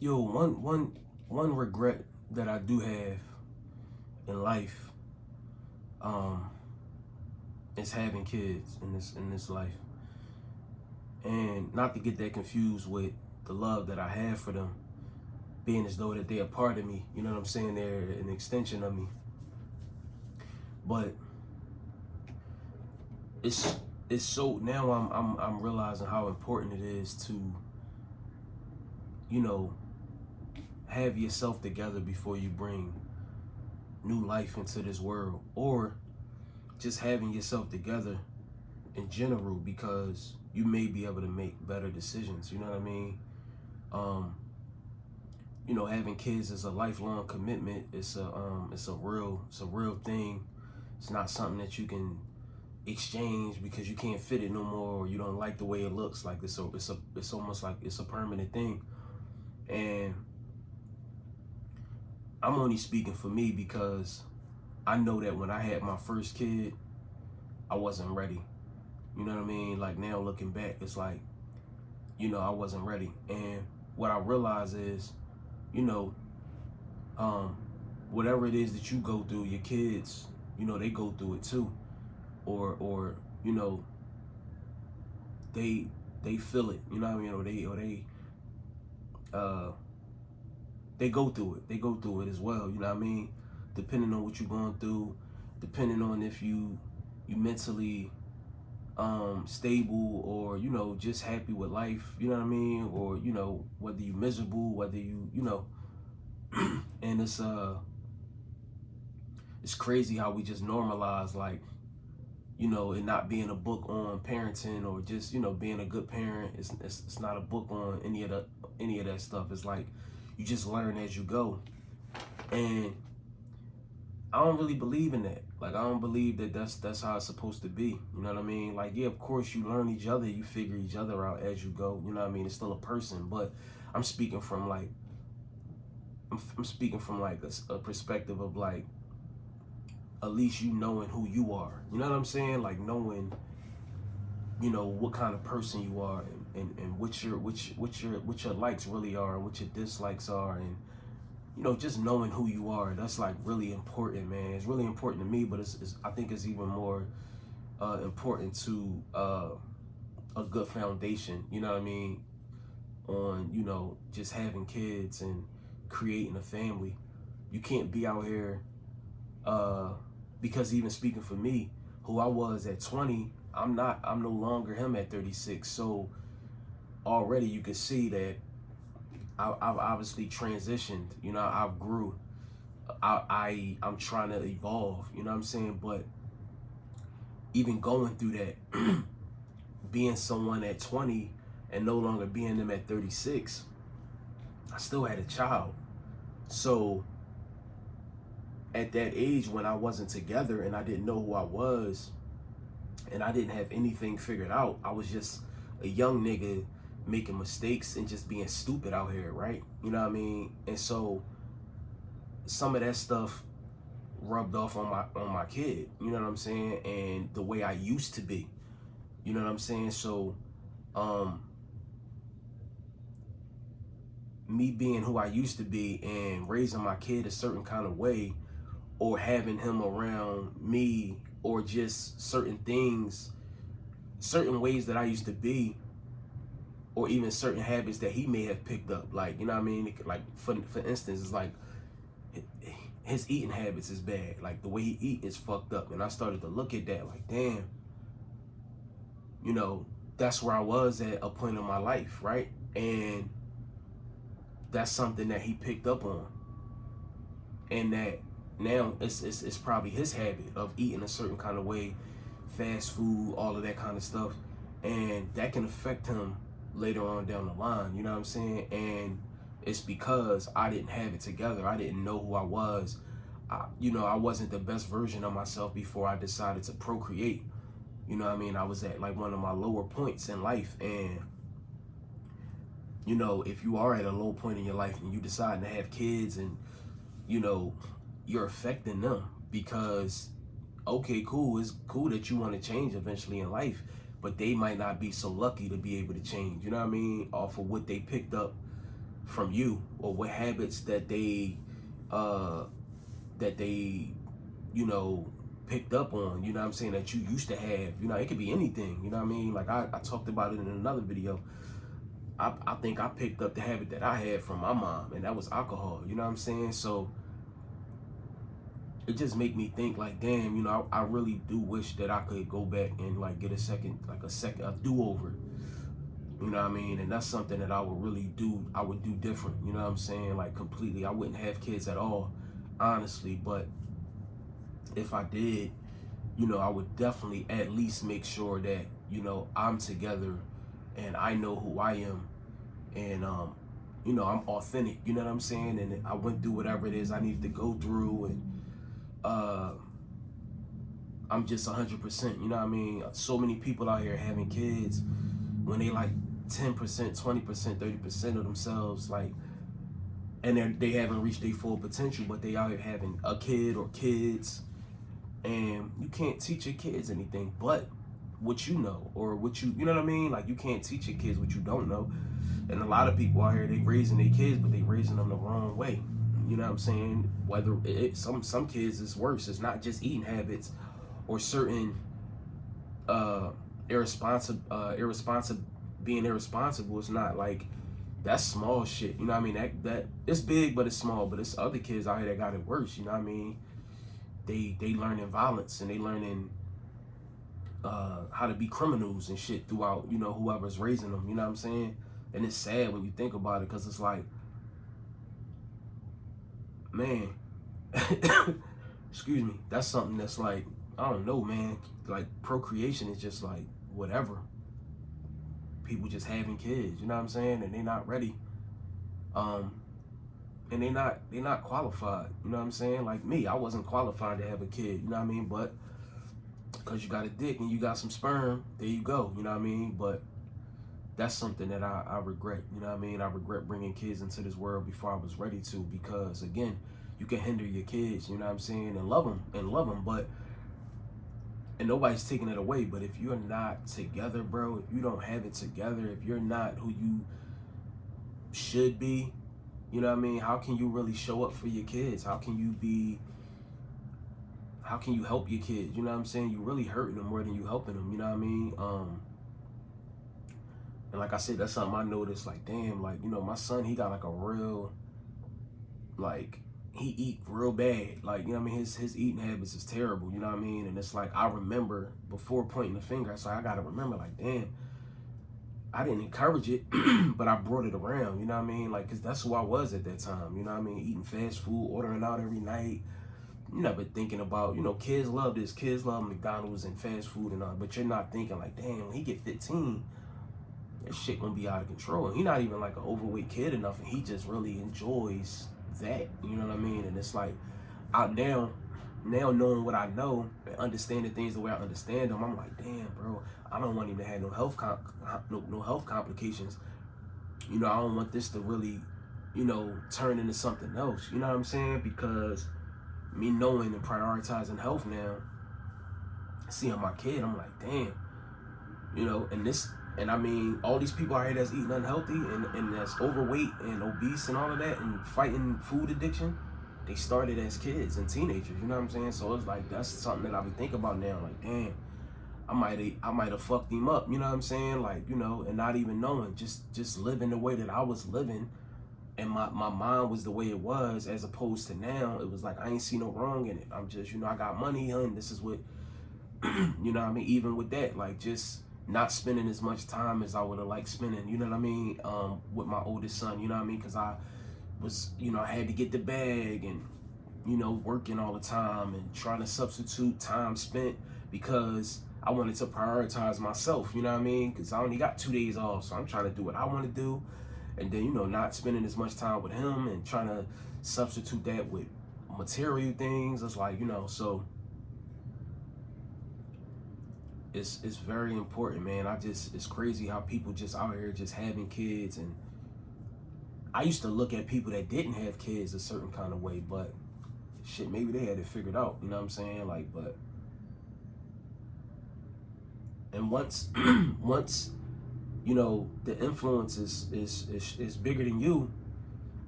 Yo, one regret that I do have in life, um, is having kids in this life, and not to get that confused with the love that I have for them, being as though that they're a part of me. You know what I'm saying? They're an extension of me. But it's it's so now I'm realizing how important it is to, you know, have yourself together before you bring new life into this world, or just having yourself together in general, because you may be able to make better decisions. You know what I mean? Um, Having kids is a lifelong commitment. It's a real thing. It's not something that you can exchange because you can't fit it no more, or you don't like the way it looks. Like it's almost like it's a permanent thing. And I'm only speaking for me because I know that when I had my first kid, I wasn't ready. You know what I mean? Like now looking back, it's like, I wasn't ready. And what I realize is, you know, um, whatever it is that you go through, your kids, they go through it too. Or, they they feel it, you know what I mean? Uh they go through it. They go through it as well, you know what I mean? Depending on what you're going through, depending on if you mentally stable, or just happy with life, you know what I mean, or whether you miserable, whether and it's crazy how we just normalize, like, it not being a book on parenting, or just being a good parent. It's not a book on any of that stuff. It's like you just learn as you go. And I don't really believe in that. Like, I don't believe that that's how it's supposed to be. You know what I mean? Like, yeah, of course you learn each other, you figure each other out as you go. You know what I mean? It's still a person, but I'm speaking from like I'm speaking from like a perspective of like, at least knowing who you are. You know what I'm saying? Like knowing, what kind of person you are, and what your likes really are, and what your dislikes are, and just knowing who you are. That's like really important, man. It's really important to me, but it's I think it's even more important to a good foundation. You know what I mean? On just having kids and creating a family. You can't be out here because, even speaking for me, who I was at 20, I'm no longer him at 36. So already you can see that I've obviously transitioned. I've grew. I'm trying to evolve. You know what I'm saying? But even going through that, being someone at 20 and no longer being them at 36, I still had a child. So at that age, when I wasn't together and I didn't know who I was and I didn't have anything figured out, I was just a young nigga making mistakes and just being stupid out here, right? You know what I mean? And so some of that stuff rubbed off on my kid, you know what I'm saying? And the way I used to be, you know what I'm saying? So me being who I used to be and raising my kid a certain kind of way, or having him around me, or just certain things, certain ways that I used to be, or even certain habits that he may have picked up. Like, you know what I mean? Like, for instance, it's like his eating habits is bad. Like, the way he eat is fucked up. And I started to look at that like, damn, that's where I was at a point in my life, right? And that's something that he picked up on. And that now it's probably his habit of eating a certain kind of way, fast food, all of that kind of stuff. And that can affect him later on down the line, you know what I'm saying? And it's because I didn't have it together. I didn't know who I was. I wasn't the best version of myself before I decided to procreate. You know what I mean? I was at like one of my lower points in life. And, if you are at a low point in your life and you decide to have kids, and, you're affecting them, because, okay, cool, it's cool that you want to change eventually in life, but they might not be so lucky to be able to change, you know what I mean, off of what they picked up from you, or what habits that they you know, picked up on, you know what I'm saying, that you used to have. You know, it could be anything, you know what I mean? Like I talked about it in another video. I think I picked up the habit that I had from my mom, and that was alcohol, you know what I'm saying? So it just make me think like, damn, you know, I really do wish that I could go back and like get a do-over. You know what I mean? And that's something that I would really do. I would do different, you know what I'm saying? Like completely. I wouldn't have kids at all, honestly. But if I did, you know, I would definitely at least make sure that, you know, I'm together and I know who I am, and you know, I'm authentic, you know what I'm saying? And I went through whatever it is I needed to go through, and uh I'm just 100%, you know what I mean? So many people out here having kids when they like 10%, 20%, 30% of themselves, like, and they haven't reached their full potential, but they out here having a kid or kids, and you can't teach your kids anything but what you know, or what you know what I mean? Like, you can't teach your kids what you don't know. And a lot of people out here, they raising their kids, but they raising them the wrong way. You know what I'm saying? Whether some kids is worse. It's not just eating habits or certain irresponsible being irresponsible. It's not like that's small shit. You know what I mean? That it's big, but it's small. But it's other kids out here that got it worse. You know what I mean? They learning violence, and they learning how to be criminals and shit throughout, you know, whoever's raising them. You know what I'm saying? And it's sad when you think about it, because it's like, man, excuse me, that's something that's like, I don't know, man. Like, procreation is just like whatever. People just having kids, you know what I'm saying? And they're not ready. And they're not qualified, you know what I'm saying? Like me, I wasn't qualified to have a kid, you know what I mean? But because you got a dick and you got some sperm, there you go, you know what I mean? But that's something that I regret, you know what I mean? I regret bringing kids into this world before I was ready to, because again, you can hinder your kids, you know what I'm saying, and love them, but, and nobody's taking it away. But if you're not together, bro, if you don't have it together, if you're not who you should be, you know what I mean, how can you really show up for your kids? How can you help your kids? You know what I'm saying? You really hurting them more than you helping them, you know what I mean? And like I said, that's something I noticed, like, damn, like, you know, my son, he got like a real, like, he eat real bad. Like, you know what I mean? His eating habits is terrible, you know what I mean? And it's like, I remember before pointing the finger, it's like, I gotta remember, like, damn, I didn't encourage it, but I brought it around, you know what I mean? Like, cause that's who I was at that time, you know what I mean? Eating fast food, ordering out every night. You never thinking about, you know, kids love this, kids love McDonald's and fast food and all, but you're not thinking like, damn, when he get 15, that shit gonna be out of control. And he not even like an overweight kid enough, and he just really enjoys that, you know what I mean? And it's like, now knowing what I know and understanding things the way I understand them, I'm like, damn, bro, I don't want him to have no health complications. You know, I don't want this to really, you know, turn into something else. You know what I'm saying? Because me knowing and prioritizing health now, seeing my kid, I'm like, damn, you know, and I mean, all these people out here that's eating unhealthy and that's overweight and obese and all of that and fighting food addiction, they started as kids and teenagers, you know what I'm saying? So it's like, that's something that I be thinking about now, like, damn, I might have fucked him up, you know what I'm saying? Like, you know, and not even knowing, just living the way that I was living, and my mind was the way it was, as opposed to now, it was like, I ain't see no wrong in it. I'm just, you know, I got money, and this is what, you know what I mean? Even with that, like, just not spending as much time as I would have liked spending, you know what I mean? With my oldest son, you know what I mean? Because I was, you know, I had to get the bag and, you know, working all the time and trying to substitute time spent because I wanted to prioritize myself, you know what I mean? Because I only got 2 days off, so I'm trying to do what I want to do. And then, you know, not spending as much time with him and trying to substitute that with material things. It's like, you know, so it's very important, man. It's crazy how people just out here just having kids. And I used to look at people that didn't have kids a certain kind of way, but shit, maybe they had it figured out, you know what I'm saying? Like, but, and once once, you know, the influence is bigger than you,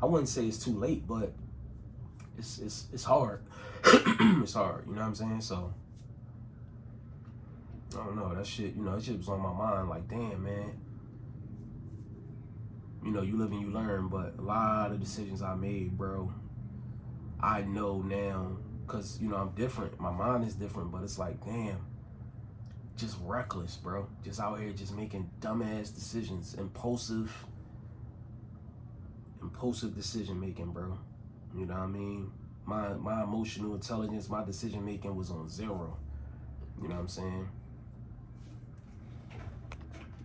I wouldn't say it's too late, but it's hard. It's hard, you know what I'm saying? So I don't know, that shit, you know, that shit was on my mind, like, damn, man. You know, you live and you learn, but a lot of decisions I made, bro, I know now, because, you know, I'm different. My mind is different, but it's like, damn, just reckless, bro. Just out here just making dumbass decisions, impulsive decision making, bro. You know what I mean? My emotional intelligence, my decision making was on zero. You know what I'm saying?